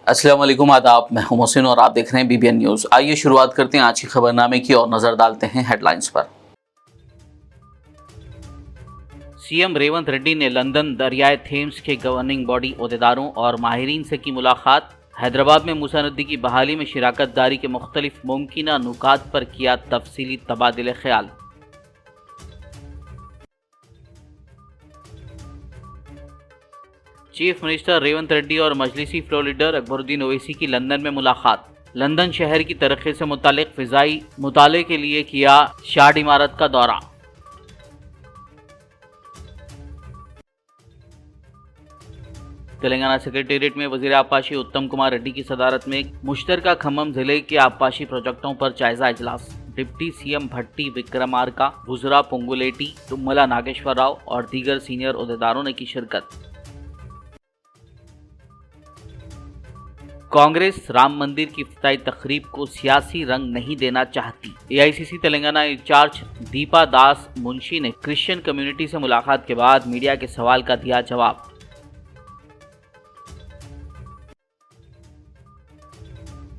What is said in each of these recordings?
अस्सलाम वालेकुम, आदाब। मैं हूं मोहसिन और आप देख रहे हैं BBN न्यूज़। आइए शुरुआत करते हैं आज की खबरनामे की और नजर डालते हैं हेडलाइंस पर। सीएम रेवंत रेड्डी ने लंदन दरियाए थेम्स के गवर्निंग बॉडी ओहदेदारों और माहिरीन से की मुलाकात। हैदराबाद में मूसा नदी की बहाली में शिराकतदारी के मुख्तलिफ मुमकिना नुकात पर किया तफसीली तबादिले ख्याल। चीफ मिनिस्टर रेवंत रेड्डी और मजलिसी फ्लोर लीडर अकबरुद्दीन ओवैसी की लंदन में मुलाकात। लंदन शहर की तरक्की से मुतालिक फिजाई मुताले के लिए किया शाड इमारत का दौरा। तेलंगाना सेक्रेटेरिएट में वजीर आबपाशी उत्तम कुमार रेड्डी की सदारत में मुश्तरका खम्मम जिले के आबपाशी प्रोजेक्टों पर जायजा इजलास। डिप्टी सीएम भट्टी विक्रमार्का, गुजरा पोंगुलेटी, तुम्मला नागेश्वर राव और दीगर सीनियर ओहदेदारों ने की शिरकत। कांग्रेस राम मंदिर की इफ्तिताई तकरीब को सियासी रंग नहीं देना चाहती। AICC तेलंगाना इंचार्ज दीपा दास मुंशी ने क्रिश्चियन कम्युनिटी से मुलाकात के बाद मीडिया के सवाल का दिया जवाब।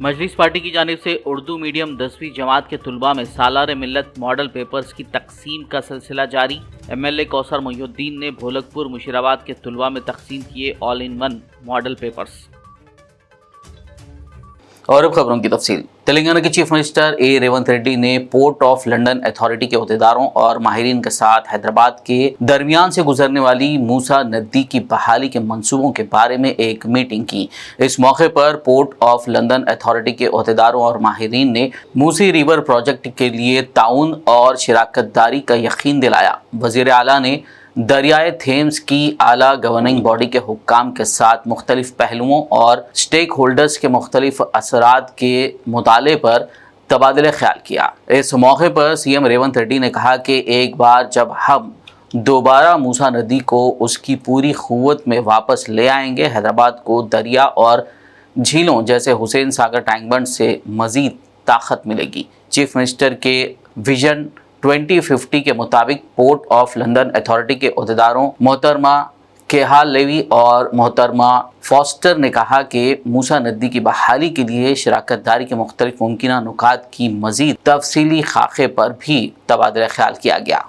मजलिस पार्टी की जानिब से उर्दू मीडियम 10वीं जमात के तुलबा में सालार मिल्लत मॉडल पेपर्स की तकसीम का सिलसिला जारी। MLA कौसर मोहिउद्दीन ने भोलकपुर मुशीराबाद के तुलबा में तकसीम किए all in one model papers. और अब खबरों की तफसील। तेलंगाना के चीफ मिनिस्टर रेवंत रेड्डी ने पोर्ट ऑफ लंदन अथॉरिटी के ओहदेदारों और माहिरीन के साथ हैदराबाद के दरमियान से गुजरने वाली मूसा नदी की बहाली के मंसूबों के बारे में एक मीटिंग की। इस मौके पर पोर्ट ऑफ लंदन अथॉरिटी के ओहदेदारों और माहिरीन ने मूसी रिवर प्रोजेक्ट के लिए ताउन और शिराकतदारी का यकीन दिलाया। वजीर आला ने दरियाए थेम्स की आला गवर्निंग बॉडी के हुक्काम के साथ मुख्तलिफ पहलुओं और स्टेक होल्डर्स के मुख्तलिफ असरात के मुताले पर तबादले ख्याल किया। इस मौके पर सीएम रेवंत रेड्डी ने कहा कि एक बार जब हम दोबारा मूसा नदी को उसकी पूरी क़ुव्वत में वापस ले आएंगे, हैदराबाद को दरिया और झीलों जैसे हुसैन सागर टैंक बंड से मज़ीद ताकत मिलेगी। चीफ मिनिस्टर के विजन 2050 के मुताबिक पोर्ट ऑफ लंदन अथॉरिटी के ओहदेदारों मोहतरमा केहाल लेवी और मोहतरमा फॉस्टर ने कहा कि मूसा नदी की बहाली के लिए शिराकतदारी के मुख्तलिफ मुमकिना नुकात की मजीद तफसीली खाके पर भी तबादला ख्याल किया गया।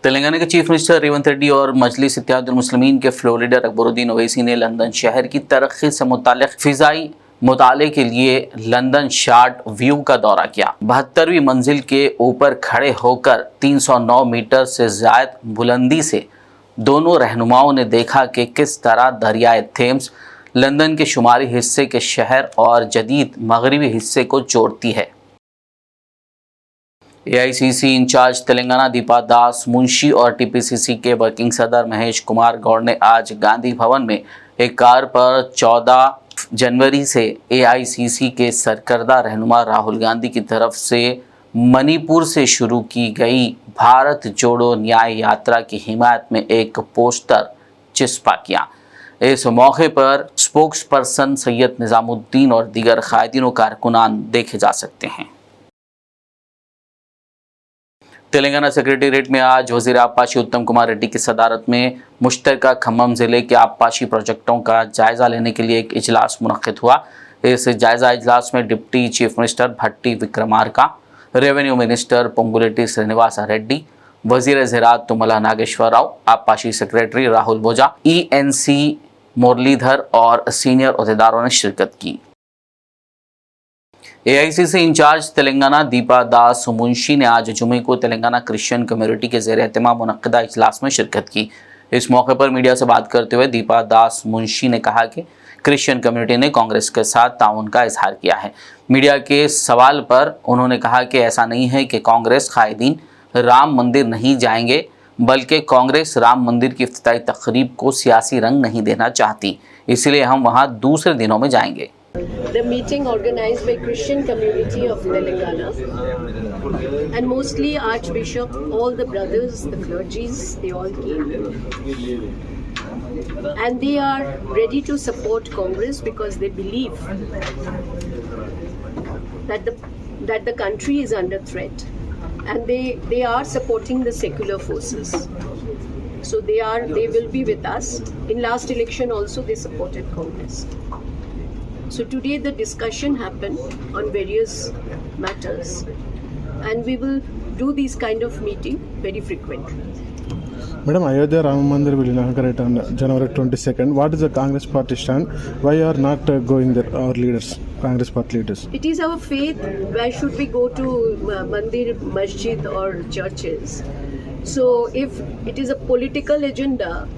तेलंगाना के चीफ मिनिस्टर रेवंत रेड्डी और मजलिस इत्तेहादुल मुस्लिमीन के फ्लोर लीडर अकबरुद्दीन ओवैसी ने लंदन शहर की तरक्की से मुतालिक फिजाई मुताले के लिए लंदन शार्ट व्यू का दौरा किया। 72वीं मंजिल के ऊपर खड़े होकर 309 मीटर से ज़्यादा बुलंदी से दोनों रहनुमाओं ने देखा कि किस तरह दरियाए थेम्स लंदन के शुमारी हिस्से के शहर और जदीद मगरबी हिस्से को जोड़ती है। AICC इंचार्ज तेलंगाना दीपा दास मुंशी और TPCC के वर्किंग सदर महेश कुमार गौड़ ने आज गांधी भवन में एक कार पर 14 जनवरी से AICC के सरकर्दा रहनुमा राहुल गांधी की तरफ से मणिपुर से शुरू की गई भारत जोड़ो न्याय यात्रा की हिमायत में एक पोस्टर चिपका किया। इस मौके पर स्पोक्स पर्सन सैयद निजामुद्दीन और दीगर कायदीन और कारकुनान देखे जा सकते हैं। तेलंगाना सेक्रेटेरिएट में आज वजीर आबपाशी उत्तम कुमार रेड्डी की सदारत में मुश्तरका खम्मम जिले के आबपाशी प्रोजेक्टों का जायजा लेने के लिए एक इजलास मुनक्किद हुआ। इस जायजा इजलास में डिप्टी चीफ मिनिस्टर भट्टी विक्रमार्का, रेवेन्यू मिनिस्टर पोंगुलेटी श्रीनिवास रेड्डी, वजीर ज़राअत तुम्मला नागेश्वर राव, आबपाशी सेक्रेटरी राहुल बोजा, ENC मुरलीधर और सीनियर ओहदेदारों ने शिरकत की। AICC इंचार्ज तेलंगाना दीपा दास मुंशी ने आज जुमे को तेलंगाना क्रिश्चियन कम्युनिटी के ज़ेर एहतमाम मुनक्किदा इजलास में शिरकत की। इस मौके पर मीडिया से बात करते हुए दीपा दास मुंशी ने कहा कि क्रिश्चियन कम्युनिटी ने कांग्रेस के साथ ताउन का इजहार किया है। मीडिया के सवाल पर उन्होंने कहा कि ऐसा नहीं है कि कांग्रेस कायदीन राम मंदिर नहीं जाएंगे, बल्कि कांग्रेस राम मंदिर की इफ्तिताई तकरीब को सियासी रंग नहीं देना चाहती, इसलिए हम वहाँ दूसरे दिनों में जाएंगे। The meeting organized by Christian community of Telangana and mostly Archbishop, all the brothers, the clergies, they all came. And they are ready to support Congress because they believe that the country is under threat and they are supporting the secular forces. So they will be with us. In last election also they supported Congress. So today the discussion happened on various matters, and we will do these kind of meeting very frequently. Madam, Ayodhya Ram Mandir will inaugurate on January 22nd. What is the Congress party stand? Why are not going there, our leaders, Congress party leaders? It is our faith. Why should we go to mandir, masjid or churches? So if it is a political agenda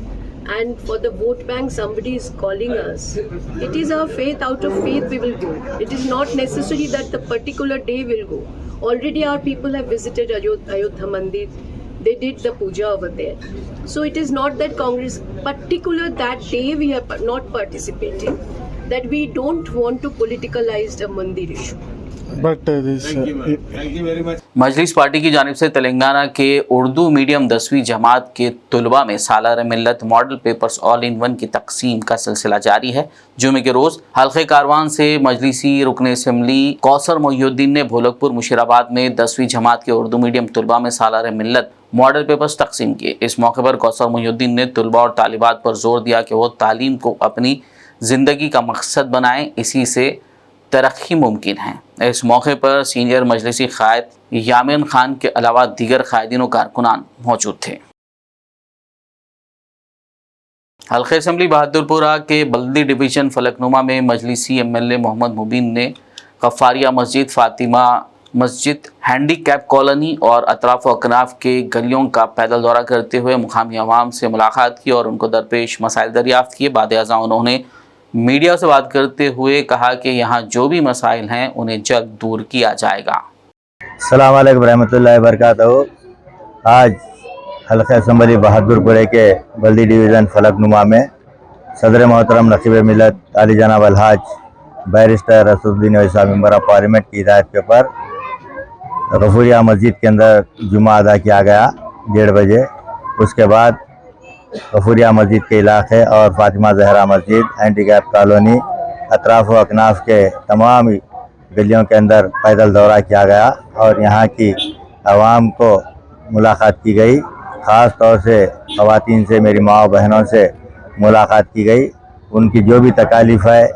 and for the vote bank somebody is calling us, it is our faith. Out of faith we will go. It is not necessary that the particular day will go. Already our people have visited Ayodhya Mandir. They did the puja over there. So it is not that Congress particular that day we are not participating, that we don't want to politicalize the mandir issue. But this Thank you very much. Majlis party की जानिब से तेलंगाना के Urdu medium 10वीं जमात के तलबा में सालार मिल्लत model papers all in one की तकसीम का सिलसिला जारी है। जुमे के रोज़ हल्के कारवान से मजलिसी रुकन असम्बली कौसर मोहिउद्दीन ने भोलकपुर मुशीराबाद में 10वीं जमात के उर्दू मीडियम तलबा में सालार मिल्लत मॉडल पेपर्स तकसीम किए। इस मौके पर कौसर मोहिउद्दीन ने तलबा और तालिबात पर जोर दिया कि वो तालीम को अपनी ज़िंदगी का मकसद बनाएं, इसी से तरक्की मुमकिन है। इस मौके पर सीनियर मजलिसी कायद यामिन खान के अलावा दीगर कायदीन और कारकुनान मौजूद थे। हल्के असम्बली बहादुरपुरा के बल्दी डिवीज़न फलकनुमा में मजलिसी एमएलए मोहम्मद मुबीन ने गफ्फारिया मस्जिद, फातिमा मस्जिद, हैंडीकैप कॉलोनी और अतराफ व अकनाफ के गलियों का पैदल दौरा करते हुए मुकामी अवाम से मुलाकात की और उनको दरपेश मसाइल दरियाफ्त किए। बाद अज़ा उन्होंने मीडिया से बात करते हुए कहा कि यहाँ जो भी मसाइल हैं उन्हें जल्द दूर किया जाएगा। अस्सलाम वालेकुम रहमतुल्लाहि व बरकातहू। आज हल्का असम्बली बहादुरपुरे के बल्दी डिवीज़न फलकनुमा में सदर मोहतरम नसीब मिलत अली जनाब अलहाज बैरिस्टर रसूलुद्दीन वैसा मेंबर ऑफ पार्लियामेंट की हिदायत के ऊपर गफूरिया मस्जिद के अंदर जुमा अदा किया गया 1:30 बजे। उसके बाद गफूरिया मस्जिद के इलाके और फातिमा जहरा मस्जिद, हैंडीकैप कॉलोनी, अतराफ व अकनाफ के तमाम गलियों के अंदर पैदल दौरा किया गया और यहाँ की आवाम को मुलाकात की गई। ख़ास तौर से ख़वातीन से, मेरी माँ बहनों से मुलाकात की गई। उनकी जो भी तकालीफ़ है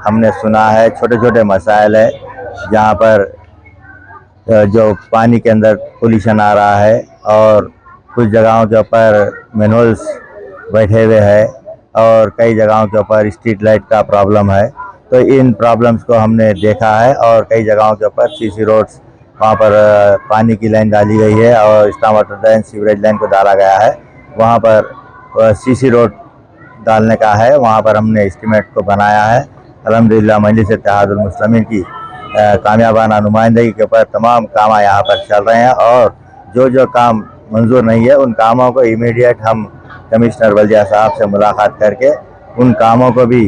हमने सुना है। छोटे छोटे मसाइल है जहाँ पर जो पानी के अंदर पोल्यूशन आ रहा है और कुछ जगहों के ऊपर मैनुअल्स बैठे हुए हैं और कई जगहों के ऊपर स्ट्रीट लाइट का प्रॉब्लम है। तो इन प्रॉब्लम्स को हमने देखा है और कई जगहों के ऊपर सीसी रोड्स, वहाँ पर पानी की लाइन डाली गई है और storm water line, sewerage line को डाला गया है। वहाँ पर सीसी रोड डालने का है, वहाँ पर हमने एस्टीमेट को बनाया है। अल्हम्दुलिल्लाह मजलिस इत्तेहादुल मुस्लिमीन की कामयाबाना नुमाइंदगी के ऊपर तमाम काम यहाँ पर चल रहे हैं और जो काम मंजूर नहीं है उन कामों को इमीडिएट हम कमिश्नर बल्दिया साहब से मुलाकात करके उन कामों को भी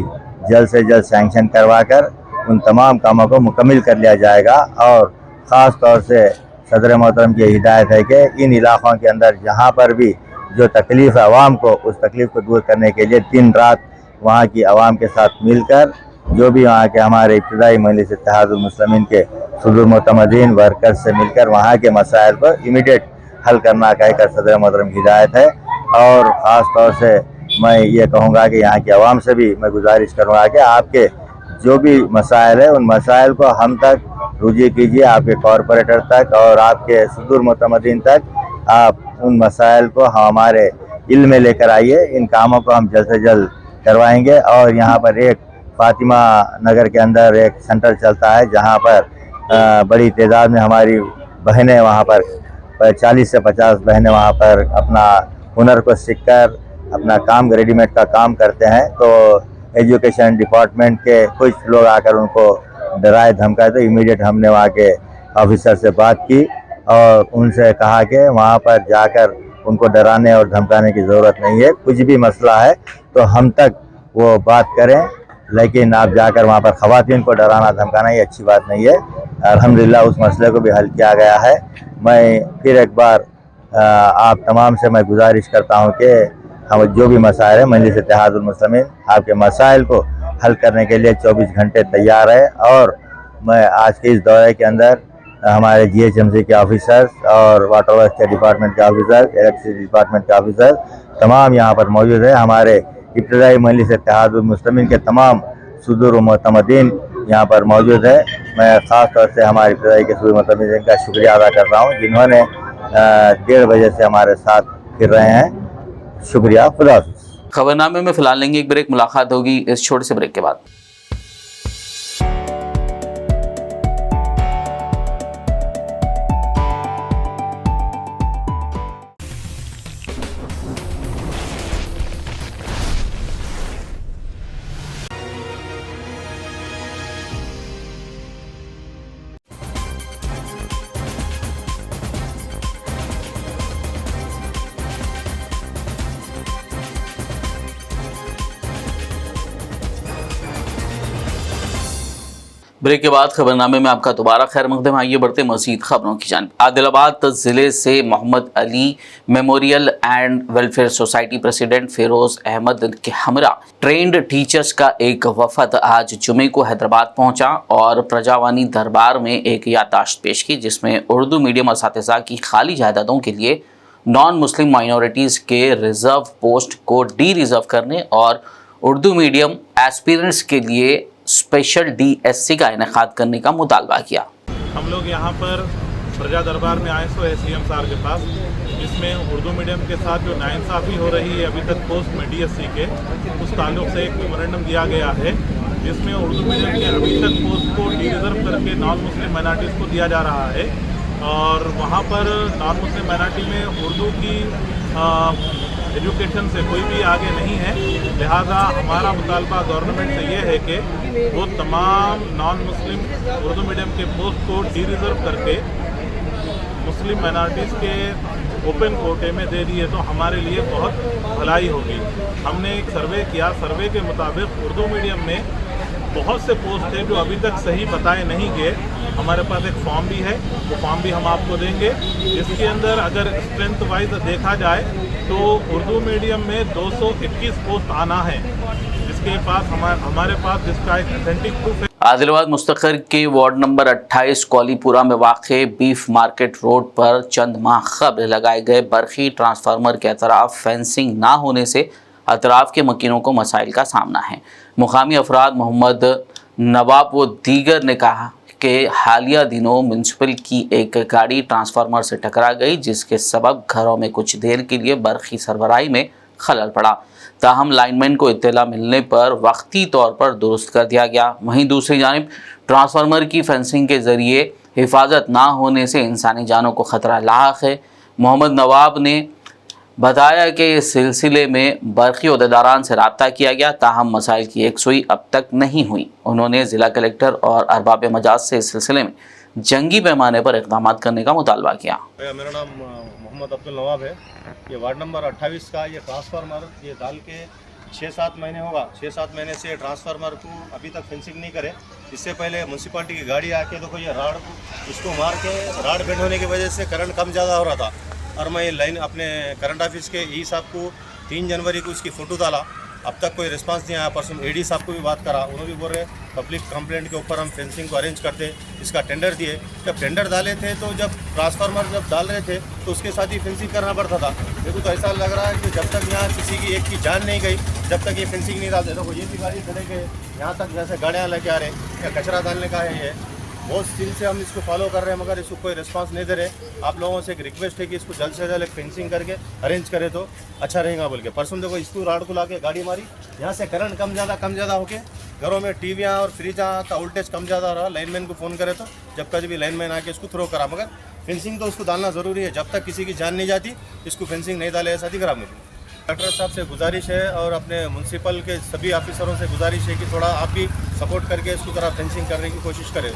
जल्द से जल्द सैंक्शन करवा कर उन तमाम कामों को मुकम्मल कर लिया जाएगा। और ख़ास तौर से सदर मोहतरम की हिदायत है कि इन इलाक़ों के अंदर जहाँ पर भी जो तकलीफ़ है आवाम को, उस तकलीफ़ को दूर करने के लिए दिन रात वहाँ की आवाम के साथ मिलकर जो भी वहाँ के हमारे इब्तिदाई मजलिस इत्तेहादुल मुस्लिमीन के सुदूर मोतमदीन वर्कर्स से मिलकर वहाँ के मसाइल को इमीडिएट हल करना कहकर सदर मोहतरम की हिदायत है। और ख़ास तौर से मैं ये कहूँगा कि यहाँ की आवाम से भी मैं गुजारिश करूँगा कि आपके जो भी मसाइल है उन मसाइल को हम तक रुजू कीजिए, आपके कॉरपोरेटर तक और आपके सुदूर मोतमदीन तक। आप उन मसाइल को हमारे इल्म में लेकर आइए, इन कामों को हम जल्द से जल्द करवाएंगे। और यहाँ पर एक फातिमा नगर के अंदर एक सेंटर चलता है जहाँ पर बड़ी तादाद में हमारी बहनें वहाँ पर 40 से 50 बहनें वहाँ पर अपना हुनर को सीखकर अपना काम, रेडीमेड का काम करते हैं। तो एजुकेशन डिपार्टमेंट के कुछ लोग आकर उनको डराए धमकाए, तो इमीडिएट हमने वहाँ के ऑफिसर से बात की और उनसे कहा कि वहाँ पर जाकर उनको डराने और धमकाने की ज़रूरत नहीं है। कुछ भी मसला है तो हम तक वो बात करें, लेकिन आप जाकर वहाँ पर ख़वातीन को डराना धमकाना ये अच्छी बात नहीं है। अल्हम्दुलिल्लाह उस मसले को भी हल किया गया है। मैं फिर एक बार आप तमाम से मैं गुजारिश करता हूँ कि हम जो भी मसाइल है मजलिस इत्तेहादुल मुस्लिमीन आपके मसाइल को हल करने के लिए 24 घंटे तैयार है। और मैं आज के इस दौरे के अंदर हमारे जीएचएमसी के ऑफिसर्स और वाटर वर्क्स के डिपार्टमेंट के ऑफिसर्स, इलेक्ट्रिसिटी डिपार्टमेंट के ऑफिसर्स तमाम यहाँ पर मौजूद है। हमारे इब्तदाई मजलिस इत्तेहादुल मुस्लिमीन के तमाम सुदूर व मुअतमदीन यहाँ पर मौजूद है। मैं ख़ास तौर से हमारे इब्तदाई के सुदूर मुअतमदीन का शुक्रिया अदा कर रहा हूँ जिन्होंने 1:30 बजे से हमारे साथ फिर रहे हैं। शुक्रिया, खुदा हाफिज़। खबरनामे में फिलहाल लेंगे एक ब्रेक, मुलाकात होगी इस छोटे से ब्रेक के बाद। ब्रेक के बाद खबरनामे में आपका दोबारा खैर मकदम। आइए बढ़ते मजीद खबरों की जानिब। आदिलाबाद ज़िले से Mohammad Ali memorial and welfare society president Firoz Ahmed के हमरा ट्रेंड टीचर्स का एक वफद आज जुमे को हैदराबाद पहुंचा और प्रजावानी दरबार में एक याददाश्त पेश की, जिसमें उर्दू मीडियम असातिज़ा की खाली जायदादों के लिए नॉन मुस्लिम माइनॉरिटीज़ के रिज़र्व पोस्ट को डी रिज़र्व करने और उर्दू मीडियम एस्पिरेंट्स के लिए स्पेशल DSC का इनेकाद करने का मुतालबा किया। हम लोग यहाँ पर प्रजा दरबार में आए सो है CM साहब के पास, जिसमें उर्दू मीडियम के साथ जो नाइंसाफ़ी हो रही है अभी तक पोस्ट में DSC के, उस ताल्लुक़ से एक मेमोरेंडम दिया गया है जिसमें उर्दू मीडियम के अभी तक पोस्ट को डी रिज़र्व करके नॉन मुस्लिम माइनॉरिटीज़ को दिया जा रहा है और वहाँ पर नॉन मुस्लिम माइनॉरिटी में उर्दू की एजुकेशन से कोई भी आगे नहीं है। लिहाजा हमारा मुतालबा गवर्नमेंट से ये है कि वो तमाम नॉन मुस्लिम उर्दू मीडियम के पोस्ट को डी रिज़र्व करके मुस्लिम माइनॉरिटीज़ के ओपन कोटे में दे दिए तो हमारे लिए बहुत भलाई होगी। हमने एक सर्वे किया, सर्वे के मुताबिक उर्दू मीडियम में बहुत से पोस्ट थे जो अभी तक सही बताए नहीं गए। हमारे पास एक फॉर्म भी है, वो फॉर्म भी हम आपको देंगे। इसके अंदर अगर स्ट्रेंथ वाइज देखा जाए तो उर्दू मीडियम में 221 पोस्ट आना है, जिसके पास हमारे पास जिसका एक ऑथेंटिक प्रूफ है। आदिलाबाद मुस्तखर के वार्ड नंबर 28 कौलीपुरा में वाक़े बीफ मार्केट रोड पर चंद माह कबल लगाए गए बरखी ट्रांसफार्मर के अतराफ फेंसिंग ना होने से अतराफ के मकीनों को मसाइल का सामना है। मुकामी अफराद मोहम्मद नवाब व दीगर ने कहा कि हालिया दिनों म्यूनसिपल की एक गाड़ी ट्रांसफार्मर से टकरा गई, जिसके सबब घरों में कुछ देर के लिए बरखी सरबराही में खलल पड़ा। ताहम लाइनमैन को इत्तला मिलने पर वक्ती तौर पर दुरुस्त कर दिया गया। वहीं दूसरी जानिब ट्रांसफार्मर की फेंसिंग के ज़रिए हिफाजत ना होने से इंसानी जानों को ख़तरा लाहक है। मोहम्मद नवाब ने बताया कि इस सिलसिले में बरखी अहदेदारान से रब्ता किया गया, ताहम मसाइल की एक सुई अब तक नहीं हुई। उन्होंने ज़िला कलेक्टर और अरबाब मजाज से इस सिलसिले में जंगी पैमाने पर इक़दाम करने का मुतालबा किया। मेरा नाम मोहम्मद अब्दुल नवाब है। ये वार्ड नंबर 28 का ये ट्रांसफार्मर ये डाल के 6-7 महीने होगा। 6-7 महीने से ट्रांसफार्मर को अभी तक फेंसिंग नहीं करे। इससे पहले म्यूनसिपालिटी की गाड़ी आके देखो ये राड इसको मार के राड बेंड होने की वजह से करंट कम ज़्यादा हो रहा था। और मैं लाइन अपने करंट ऑफिस के ई साहब को 3 जनवरी को इसकी फ़ोटो डाला, अब तक कोई रिस्पांस नहीं आया। परसों AD साहब को भी बात करा, उन्होंने भी बोल रहे पब्लिक कंप्लेंट के ऊपर हम फेंसिंग को अरेंज करते, इसका टेंडर दिए। जब टेंडर डाले थे तो जब ट्रांसफार्मर जब डाल रहे थे तो उसके साथ ही फेंसिंग करना पड़ता था। देखो तो ऐसा लग रहा है कि जब तक यहाँ किसी की एक की जान नहीं गई जब तक ये फेंसिंग नहीं डालते। देखो ये भी गाड़ी खड़े के यहाँ तक जैसे गाड़ियाँ लेके आ रहे हैं, या कचरा डालने का है। ये बहुत दिन से हम इसको फॉलो कर रहे हैं मगर इसको कोई रिस्पांस नहीं दे रहे। आप लोगों से एक रिक्वेस्ट है कि इसको जल्द से जल्द एक फेंसिंग करके अरेंज करें तो अच्छा रहेगा बोल के। परसों देखो इसको राड को लाके गाड़ी मारी, यहाँ से करंट कम ज़्यादा होके घरों में टीवियाँ और फ्रिजाँ का वोल्टेज कम ज़्यादा रहा। लाइनमैन को फ़ोन करे तो जब कभी भी लाइनमैन आके इसको थ्रो करा, मगर फेंसिंग तो उसको डालना ज़रूरी है। जब तक किसी की जान नहीं जाती इसको फेंसिंग नहीं डाले ऐसा दिख रहा मुझे। कलेक्टर साहब से गुजारिश है और अपने म्यूनसिपल के सभी ऑफिसरों से गुजारिश है कि थोड़ा आप भी सपोर्ट करके इसको थोड़ा फेंसिंग करने की कोशिश करें।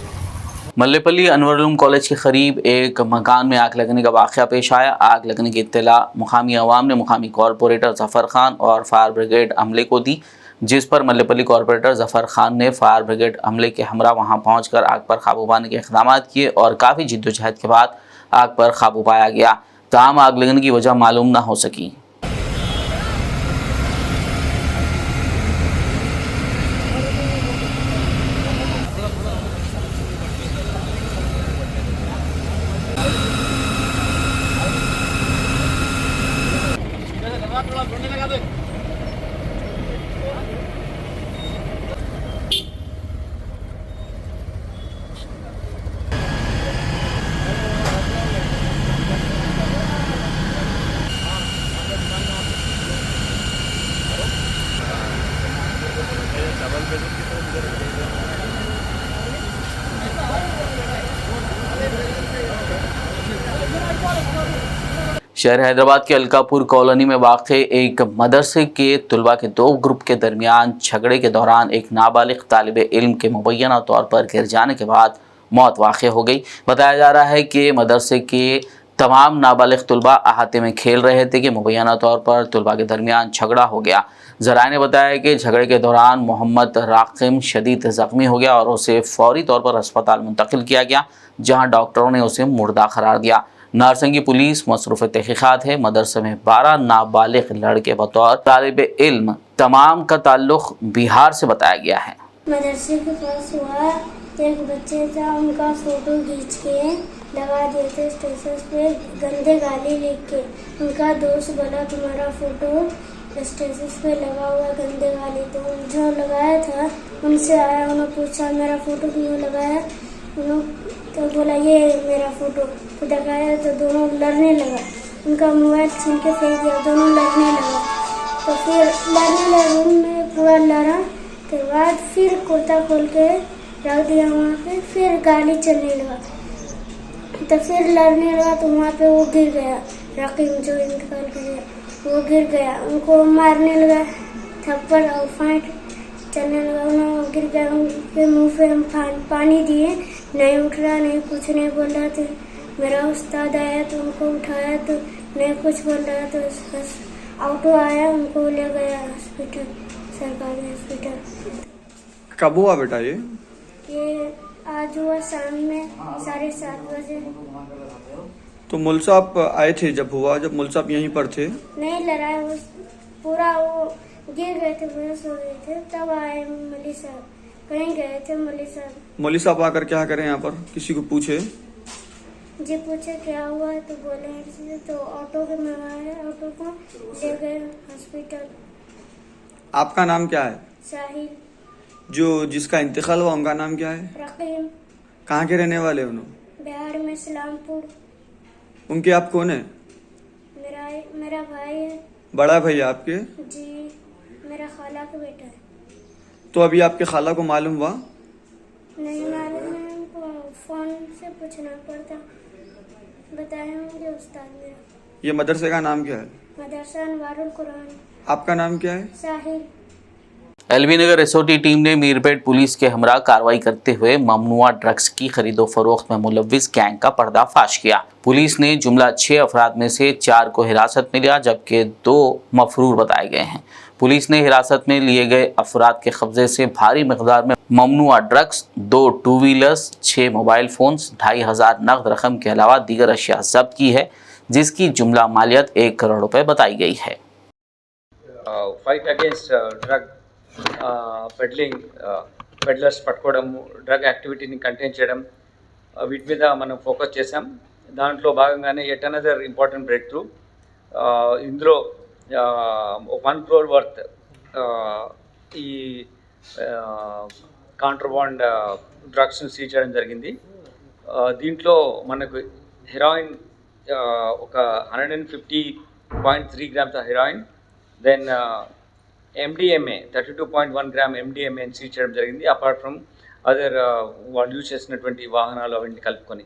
मल्लेपल्ली अनवरुल कॉलेज के करीब एक मकान में आग लगने का वाक़या पेश आया। आग लगने की इत्तला मुकामी अवाम ने मुकामी कॉरपोरेटर ज़फ़र खान और फायर ब्रिगेड अमले को दी, जिस पर मल्लेपल्ली कॉरपोरेटर ज़फ़र खान ने फायर ब्रिगेड अमले के हमरा वहां पहुंचकर आग पर काबू पाने के इक़दाम किए और काफ़ी जिद्दोजहद के बाद आग पर काबू पाया गया। ताहम आग लगने की वजह मालूम न हो सकी। शहर हैदराबाद के अलकापुर कॉलोनी में वाक़ एक मदरसे के तलबा के दो ग्रुप के दरमियान झगड़े के दौरान एक नाबालिग तालिब इल्म के मुबैना तौर पर गिर जाने के बाद मौत वाक़ हो गई। बताया जा रहा है कि मदरसे के तमाम नाबालिग तलबा अहाते में खेल रहे थे कि मुबैना तौर पर तलबा के दरमियान झगड़ा हो गया। ज़राए ने बताया कि झगड़े के दौरान मोहम्मद राकिम शदीद ज़ख्मी हो गया और उसे फौरी तौर पर अस्पताल मुंतकिल किया गया, जहाँ डॉक्टरों ने उसे मुर्दा करार दिया। नारसंगी पुलिस मसरूफ़ तहक़ीक़ात है। मदरसे में 12 नाबालिग लड़के बतौर तालिब इल्म, तमाम का ताल्लुक़ बिहार से बताया गया है। मदरसे के पास हुआ, एक बच्चे था, उनका फ़ोटो खींच के लगा दिए थे स्टेटस पे, गंदे गाली लिख के। उनका दोस्त बोला तुम्हारा फ़ोटो स्टेटस पे लगा हुआ गंदे गाली, तो जो लगाया था उनसे आया, उन्होंने पूछा मेरा फ़ोटो क्यों लगाया, तो बोला ये मेरा फ़ोटो, तो दिखाया तो दोनों लड़ने लगा। उनका मोबाइल छीन के फेंक दिया, दोनों लड़ने लगा। तो फिर लड़ने लगा, रूम में पूरा लड़ा के बाद फिर कुर्ता खोल के रख दिया वहाँ पे, फिर गाली चलने लगा। तो फिर लड़ने लगा तो वहाँ पे वो गिर गया, रकीम जो इंतकाल कर गया वो गिर गया। उनको मारने लगा, थप्पड़ और फाइट चलने लगा, उन्होंने गिर गया। उनके मुंह पे हम पानी दिए, नहीं उठ रहा, नहीं कुछ नहीं बोल रहा था। मेरा उस्ताद आया तो उनको उठाया तो नहीं कुछ बोल रहा, तो बस ऑटो आया, उनको ले गया हॉस्पिटल, सरकारी हॉस्पिटल। कब हुआ बेटा ये आज हुआ शाम में 7:30 बजे। तो मुल साहब आए थे जब हुआ, जब मुल साहब यहीं पर थे? नहीं लड़ाई, वो पूरा वो गिर गए थे, बेहोश हो गए थे, तब आए मौलवी साहब, कहीं गए थे मौलवी साहब। मौलवी साहब आकर क्या करें यहाँ पर, किसी को पूछे? जी पूछे क्या हुआ, तो बोले तो ऑटो के मंगाए, ऑटो को ले गए हॉस्पिटल। आपका नाम क्या है? साहिल। जो जिसका इंतकाल हुआ उनका नाम क्या है? रकीम। कहाँ के रहने वाले उन्होंने? बिहार में इस्लामपुर। उनके आप कौन है? मेरा भाई है। बड़ा भैया आपके? जी, मेरा खाला का बेटा है। तो अभी आपके खाला को मालूम हुआ? नहीं मालूम है, उनको फोन से पूछना पड़ता, बताए होंगे उस्ताद मेरा। ये मदरसे का नाम क्या है? मदरसा अनवारुल कुरान। आपका नाम क्या है? साहिल। एलबी नगर एसओटी टीम ने मीरपेट पुलिस के हमरा कार्रवाई करते हुए ममनुआ ड्रग्स की खरीदो फरोख्त में मुलव्विस गैंग का पर्दाफाश किया। पुलिस ने जुमला 6 अफराद में से 4 को हिरासत में लिया, जबकि 2 मफरूर बताए गए हैं। पुलिस ने हिरासत में लिए गए अफराद के कब्जे से भारी मकदार में ममनुआ drugs, 2 two wheelers, 6 mobile phones, 2500 नकद रकम के अलावा दीगर अशिया जब्त की है, जिसकी जुमला मालियत 1 करोड़ रुपए बताई गई है। Fight against drug peddling, peddlers పట్టుకోవడము, డ్రగ్ యాక్టివిటీని కంటైన్ చేయడం, వీటి మీద మనం ఫోకస్ చేసాం. దాంట్లో భాగంగానే at another important breakthrough, ఇందులో 1 crore వర్త్ ఈ కాంట్రబాండ్ డ్రగ్స్ని సీజ్ చేయడం జరిగింది. దీంట్లో మనకు హెరాయిన్ ఒక 150.3 grams of heroin, then MDMA 32.1 gram MDMA seize చేయడం జరిగింది. అపార్ట్ ఫ్రమ్ అదర్ వాళ్ళు యూజ్ చేసినటువంటి వాహనాలు అవన్నీ కలుపుకొని,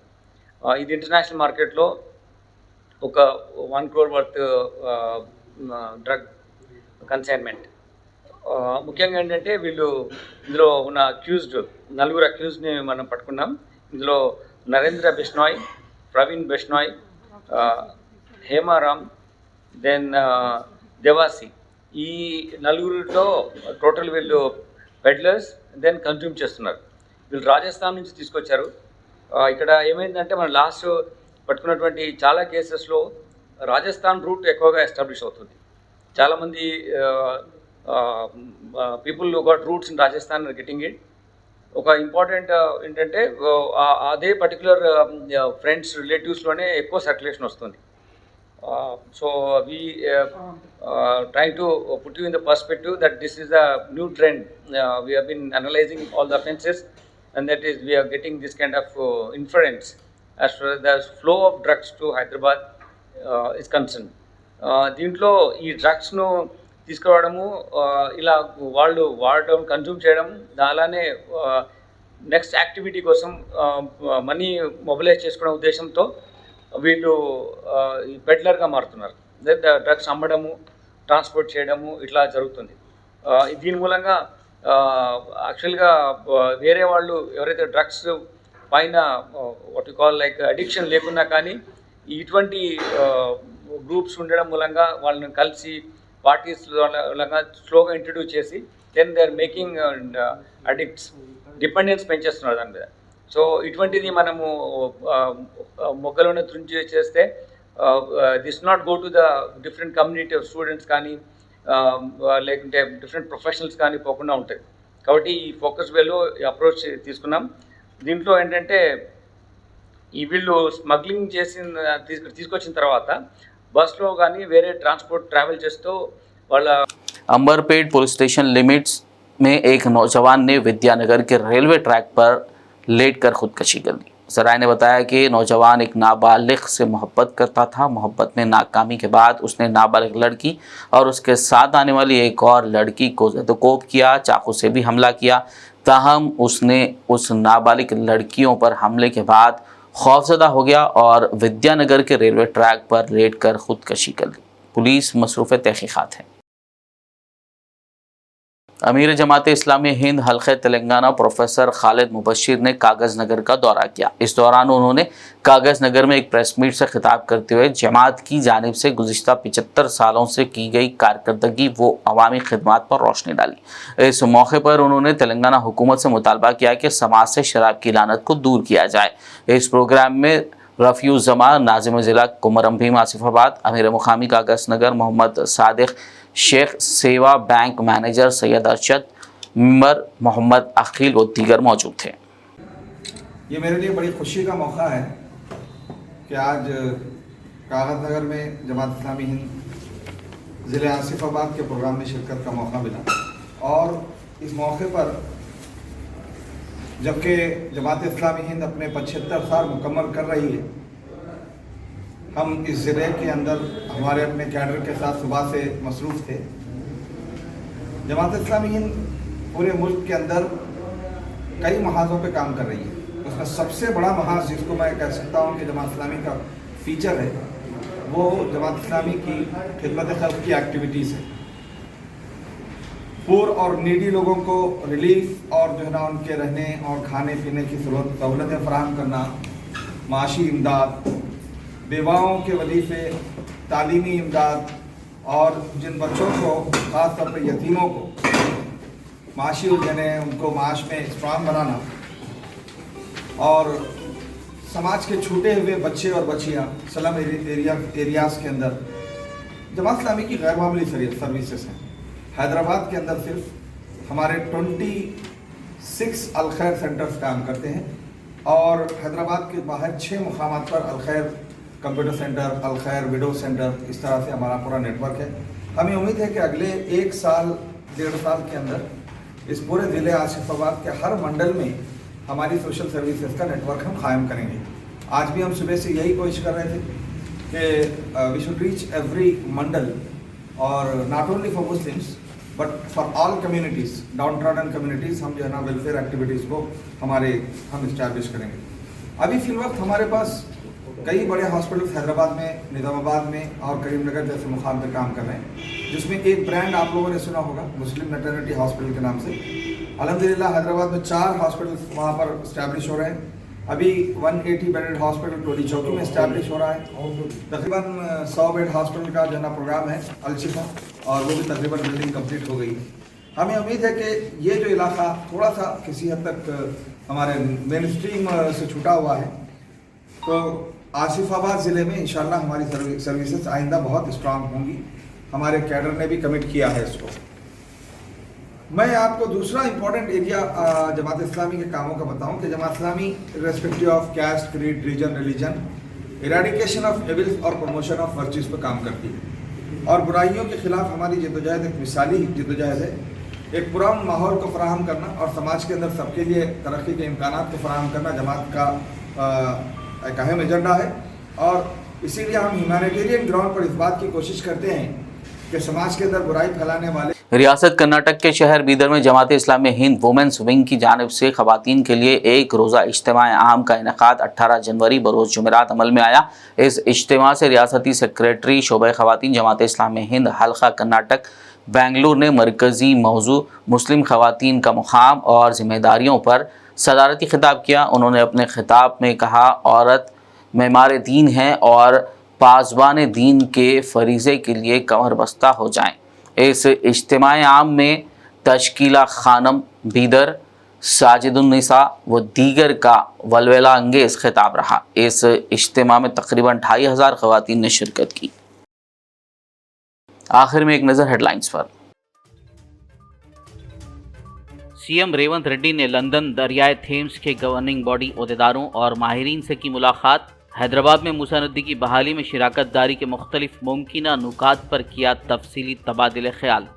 ఇది ఇంటర్నేషనల్ మార్కెట్లో ఒక 1 crore వర్త్ డ్రగ్ కన్సైన్మెంట్. ముఖ్యంగా ఏంటంటే వీళ్ళు ఇందులో ఉన్న అక్యూజ్డ్ 4 అక్యూజ్డ్ని మనం పట్టుకున్నాం. ఇందులో నరేంద్ర బిష్నాయ్, ప్రవీణ్ బిష్నాయ్, హేమారామ్, దెన్ దేవాసి, ఈ 4 టోటల్ వీళ్ళు పెడ్లర్స్ దెన్ కన్జ్యూమ్ చేస్తున్నారు. వీళ్ళు రాజస్థాన్ నుంచి తీసుకొచ్చారు. ఇక్కడ ఏమైందంటే మనం లాస్ట్ పట్టుకున్నటువంటి చాలా కేసెస్లో రాజస్థాన్ రూట్ ఎక్కువగా ఎస్టాబ్లిష్ అవుతుంది. చాలామంది people got roots in Rajasthan are getting it. ఒక ఇంపార్టెంట్ ఏంటంటే అదే పర్టికులర్ ఫ్రెండ్స్ రిలేటివ్స్లోనే ఎక్కువ సర్క్యులేషన్ వస్తుంది. So we trying to put you in the perspective that this is a new trend. We have been analyzing all the offences, and that is we are getting this kind of inference as far as the flow of drugs to Hyderabad is concerned. దీంట్లో ఈ డ్రగ్స్ను తీసుకురావడము, ఇలా వాళ్ళు వాడడం, consume చేయడం, అలానే next activity కోసం money mobilise చేసుకునే ఉద్దేశంతో వీళ్ళు ఈ పెడ్లర్గా మారుతున్నారు. డ్రగ్స్ అమ్మడము, ట్రాన్స్పోర్ట్ చేయడము ఇట్లా జరుగుతుంది. దీని మూలంగా యాక్చువల్గా వేరే వాళ్ళు ఎవరైతే డ్రగ్స్ పైన what you call like addiction లేకున్నా కానీ ఇటువంటి గ్రూప్స్ ఉండడం మూలంగా వాళ్ళని కలిసి పార్టీస్ మూలంగా స్లోగా ఇంట్రడ్యూస్ చేసి then they are making addicts, dependence పెంచేస్తున్నారు దాని మీద. సో ఇటువంటిది మనము మొగ్గలోనే తుంచి చేస్తే this not go to the different community of students కానీ లేకుంటే డిఫరెంట్ ప్రొఫెషనల్స్ కానీ పోకుండా ఉంటాయి. కాబట్టి ఈ ఫోకస్ వేలో ఈ అప్రోచ్ తీసుకున్నాం. దీంట్లో ఏంటంటే ఈ వీళ్ళు స్మగ్లింగ్ తీసుకొచ్చిన తర్వాత బస్లో కానీ వేరే ట్రాన్స్పోర్ట్ ట్రావెల్ చేస్తూ వాళ్ళ अंबरपेट पुलिस स्टेशन लिमिट्स में एक नौजवान ने विद्यानगर के रेलवे ट्रैक पर लेटकर खुदकशी कर ली। सराय ने बताया कि नौजवान एक नाबालिग से मोहब्बत करता था। मोहब्बत में नाकामी के बाद उसने नाबालिग लड़की और उसके साथ आने वाली एक और लड़की को ज़दकोब किया, चाकू से भी हमला किया। ताहम उसने उस नाबालिग लड़कियों पर हमले के बाद खौफजदा हो गया और विद्यानगर के रेलवे ट्रैक पर लेटकर खुदकशी कर ली। पुलिस मसरूफ़ तहक़ीक़ात है। अमीर जमात इस्लामी हिंद हल्क़े तेलंगाना प्रोफेसर खालिद मुबशिर ने कागज़ नगर का दौरा किया। इस दौरान उन्होंने कागज़ नगर में एक प्रेस मीट से खिताब करते हुए जमात की जानिब से गुज़िश्ता 75 सालों से की गई कारकर्दगी व अवामी खिदमात पर रोशनी डाली। इस मौके पर उन्होंने तेलंगाना हुकूमत से मुतालबा किया कि समाज से शराब की लानत को दूर किया जाए। इस प्रोग्राम में रफ़ीउ ज़मा, नाज़िम ज़िला कुमरम भीम आसिफाबाद, अमीर मुकामी कागज़ नगर Mohammad Sadiq Sheikh, Seva bank manager Syed Arshad, member Mohammed Akhil व दीगर मौजूद थे। ये मेरे लिए बड़ी खुशी का मौका है कि आज कागज़ नगर में जमात इस्लामी हिंद ज़िले आसिफाबाद के प्रोग्राम में शिरकत का मौका मिला। और इस मौके पर जबकि जमात इस्लामी हिंद अपने 75 साल मुकम्मल कर रही है, हम इस ज़िले के अंदर हमारे अपने कैडर के साथ सुबह से मसरूफ़ थे। जमात इस्लामी हिंद पूरे मुल्क के अंदर कई महाजों पे काम कर रही है। उसमें सबसे बड़ा महाज जिसको मैं कह सकता हूँ कि जमात इस्लामी का फीचर है, वो जमात इस्लामी की खिदमत खल्क़ की एक्टिविटीज़ है। पूर और नीडी लोगों को रिलीफ और जो है ना उनके रहने और खाने पीने की सहूलतें फराहम करना, माशी इमदाद, बेवाओं के वजीफ़े, तालीमी इमदाद और जिन बच्चों को ख़ास तौर पर यतीमों को माशी उलझने, उनको माश में स्ट्रांग बनाना और समाज के छूटे हुए बच्चे और बच्चियाँ स्लम एरियाज़ के अंदर जमात इस्लामी की गैर मामूली सर्विसेज हैं। हैदराबाद के अंदर सिर्फ हमारे 26 अलखैर सेंटर्स काम करते हैं और हैदराबाद के बाहर 6 मुकामात पर अलखैर कंप्यूटर सेंटर, अलखैर विडो सेंटर, इस तरह से हमारा पूरा नेटवर्क है। हमें उम्मीद है कि अगले 1 साल 1.5 साल के अंदर इस पूरे ज़िले आसिफाबाद के हर मंडल में हमारी सोशल सर्विसेज का नेटवर्क हम कायम करेंगे। आज भी हम सुबह से यही कोशिश कर रहे थे कि वी शुड रीच एवरी मंडल और not only for Muslims but for all communities, down trodden communities, हम जो है ना वेलफेयर एक्टिविटीज़ को हम इस्टेब्लिश करेंगे। अभी फिल वक्त हमारे पास कई बड़े हॉस्पिटल्स हैदराबाद में, निज़ामाबाद में और करीमनगर जैसे मुकाम पर काम कर रहे हैं, जिसमें एक ब्रांड आप लोगों ने सुना होगा मुस्लिम मैटरनिटी हॉस्पिटल के नाम से। अल्हम्दुलिल्लाह हैदराबाद में 4 हॉस्पिटल्स वहाँ पर इस्टेब्लिश हो रहे हैं। अभी 180 बेडेड हॉस्पिटल टोली चौकी में इस्टेब्लिश हो रहा है। तकरीबन 100 बेड हॉस्पिटल का जो है ना प्रोग्राम है अलशिफा, और वो भी तकरीबन बिल्डिंग कंप्लीट हो गई है। हमें उम्मीद है कि ये जो इलाका थोड़ा सा किसी हद तक हमारे मेन स्ट्रीम से छूटा हुआ है, तो आसिफाबाद ज़िले में इंशाल्लाह हमारी सर्विसेज आइंदा बहुत स्ट्रांग होंगी। हमारे कैडर ने भी कमिट किया है इसको। मैं आपको दूसरा इंपॉर्टेंट एरिया जमात इस्लामी के कामों का बताऊं कि Jamaat Islami respective of caste, creed, region, religion, eradication of evils और प्रमोशन ऑफ वर्चुज़ पर काम करती है। और बुराइयों के खिलाफ हमारी जद्दोजहद एक मिसाली जद्दोजहद है। एक पुरान माहौल को फराहम करना और समाज के अंदर सबके लिए तरक्की के इम्कानात को फराहम करना जमात का एक अहम एजेंडा है। और इसीलिए हम ह्यूमैनिटेरियन ग्राउंड पर इस बात की कोशिश करते हैं कि समाज के अंदर बुराई फैलाने वाले रियासत कर्नाटक के शहर बीदर में जमात इस्लामी हिंद वुमेन्स विंग की जानिब से खवातीन के लिए एक रोज़ा इज्तिमा आम का इनेकाद 18 जनवरी बरोज़ जुमेरात अमल में आया। इस इज्तिमा से रियासती सेक्रेटरी शोबे खवातीन जमात इस्लामी हिंद हल्का कर्नाटक बेंगलुरु ने मरकज़ी मौजू मुस्लिम खवातीन का मुकाम और जिम्मेदारियों पर सदारती खिताब किया। उन्होंने अपने खिताब में कहा, औरत मेमार दीन है और पासबान दीन के फरीज़े के लिए कमर बस्ता हो जाएं। इस इज्तिमा आम में तश्कीला खानम बीदर, साजिदुन्निसा व दीगर का वलवला अंगेज़ खिताब रहा। इस इज्तिमा में तकरीबन 2500 खवातीन ने शिरकत की। आखिर में एक नज़र हेडलाइंस पर। सीएम रेवंत रेड्डी ने लंदन दरियाए थेम्स के गवर्निंग बॉडी ओहदेदारों और माहिरीन से की मुलाकात। हैदराबाद में मूसा नदी की बहाली में शिराकत दारी के मुख्तलिफ मुमकिना नुकात पर किया तफसीली तबादिले ख्याल।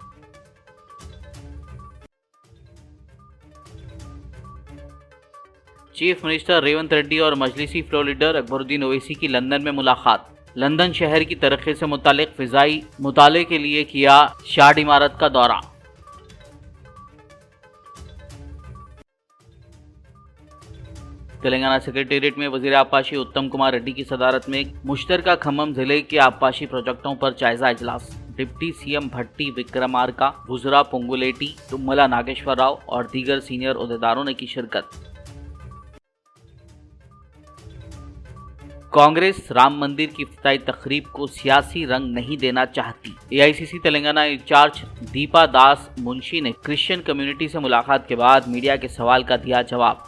चीफ मिनिस्टर रेवंत रेड्डी और मजलिसी फ्लोर लीडर अकबरुद्दीन ओवैसी की लंदन में मुलाकात। लंदन शहर की तरक्की से मुतालिक फिजाई मुताले के लिए किया शाद इमारत का दौरा। तेलंगाना सेक्रेटेरिएट में वजीर आबपाशी उत्तम कुमार रेड्डी की सदारत में मुश्तरका खम्मम जिले के आबपाशी प्रोजेक्टों पर जायजा इजलास। डिप्टी सीएम भट्टी विक्रमार्का, गुजरा पोंगुलेटी, तुम्मला नागेश्वर राव और दीगर सीनियर ओहदेदारों ने की शिरकत। कांग्रेस राम मंदिर की इफ्तिताई तकरीब को सियासी रंग नहीं देना चाहती। एआईसीसी तेलंगाना इंचार्ज दीपा दास मुंशी ने क्रिश्चियन कम्युनिटी से मुलाकात के बाद मीडिया के सवाल का दिया जवाब।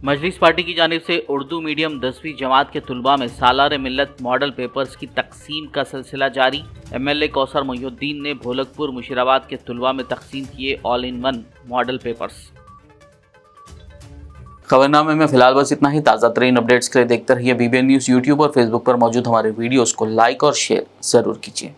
मजलिस पार्टी की जानिब से उर्दू मीडियम 10वीं जमात के तुलबा में सालार मिल्लत मॉडल पेपर्स की तकसीम का सिलसिला जारी। एमएलए कौसर मोहिउद्दीन ने भोलकपुर मुशीराबाद के तुलबा में तकसीम किए all in one model papers. खबरनामे में फिलहाल बस इतना ही। ताज़ा तरीन अपडेट्स के लिए देखते रहिए BBN न्यूज़। यूट्यूब और फेसबुक पर मौजूद हमारे वीडियोज़ को लाइक और शेयर ज़रूर कीजिए।